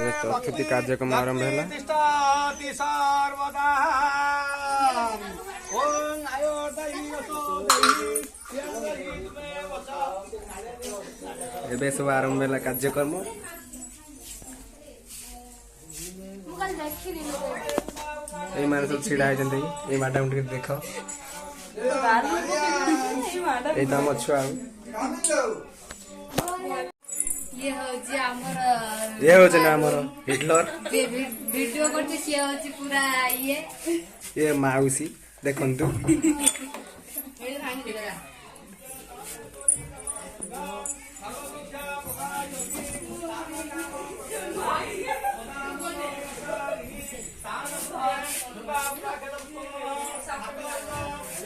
चतुर्थी कार्यक्रम आरंभ है। एबे सब आरंभ है कार्यक्रम। ये माने सब छिड़ा है मैडम टे देख ये तो आम छुआ ये हो ना हमर हिटलर वीडियो करते सी होची पूरा ये माउसी देखंतु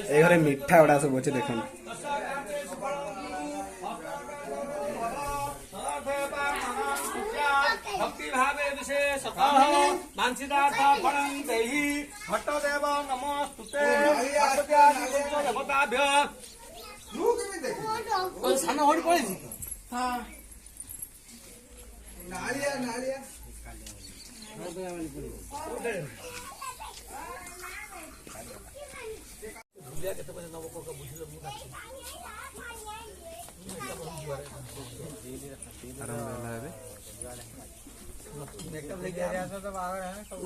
ए घरे मिठा उड़ा सब अच्छे देखन भक्ति भावे विशेष मानसिदार्थ फलं देहि भट्टदेव नमोस्तुते देवताभ्य सामने होड़ी पड़ी हां नालिया नालिया केते बजे नवको का बुझिलो मु काछि आरंभ है। मेकअप लेके आ रहा था तो बाहर है सब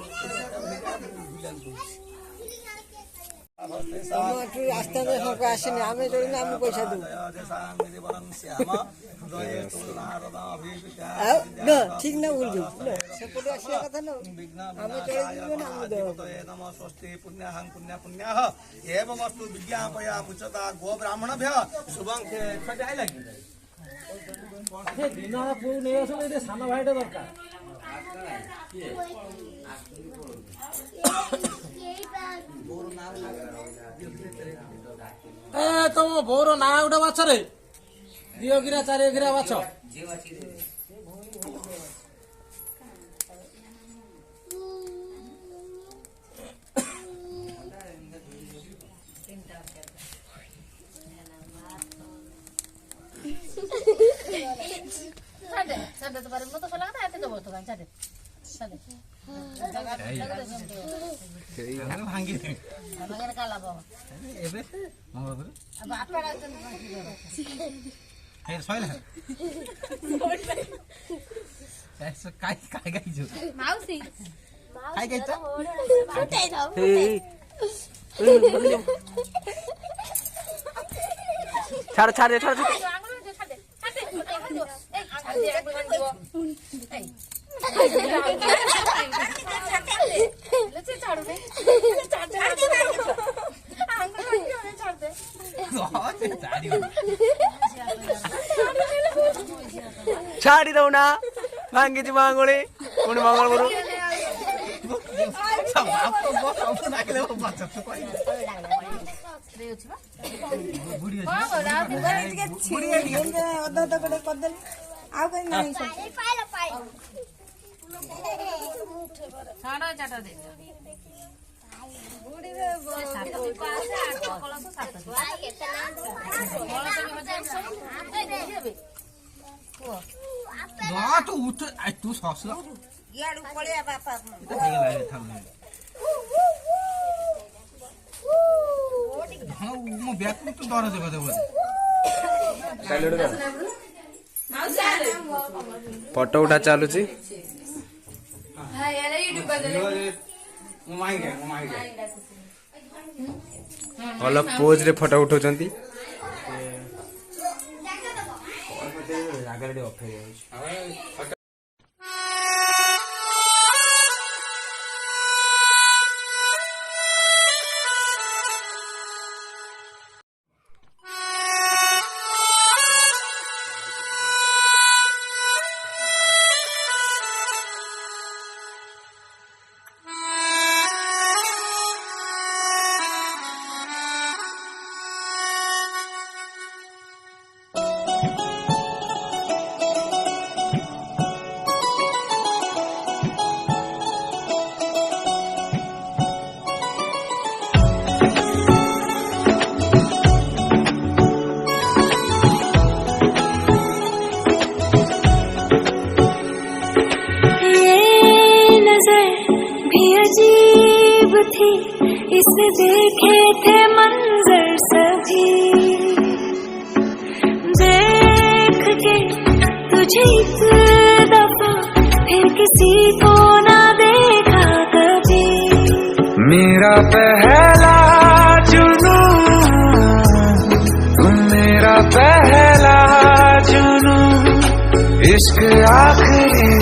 रास्ता में होके आसने आमे जोड़ी में हम पैसा दू न ठीक ना बोल दो सेपटे आसिया कथा न आमे चले जीव ना हम दो नमः स्वस्ति पुण्यहं पुण्य पुण्यः एवं अस्तु विज्ञापया मुचता गो ब्राह्मणभ्य शुभं छटे आइ लागि ए दिना पु नै आसले ए साना भाईटा दरकार ए तुम बोर ना उठा बाछ रे दियो गिरा चार गिरा बाछ सादे तो बारे में तो फला था आते तो बहुत सादे सादे हम भांगी मगर काला बाबा एबे मंगो अब आपड़ा हे सोइला ऐसा काय काय गाई जो माउसी काय गाई त फुटे दो छाड़ छाड़ दे छाड़ दे छाड़ी दो ना मांगी जी मांगोली पुणी मंगल गुरु सब आपको बहुत ऑप्शन आ गए वो बात सब कोई बुढ़ी बुढ़ी अदा अदा करे कर दे आ कहीं नहीं साड़ा चाटा दे बुढ़ी रे सात पास आठ कलस सात कलस में देबे ना तो उठ आई तू ससला याडू पळ्या बापा तो हे लागे थांब हां मो बैक तो डर जगह दे फोटो उठा चलुची हां यार यूट्यूब पर अलग पोज रे फोटो उठाउछंती अजीब थी इसे देखे थे मंजर सभी, देख के तुझे एक दफा फिर किसी को ना देखा कभी। मेरा पहला जुनू तुम, मेरा पहला जुनू, इश्क आखिरी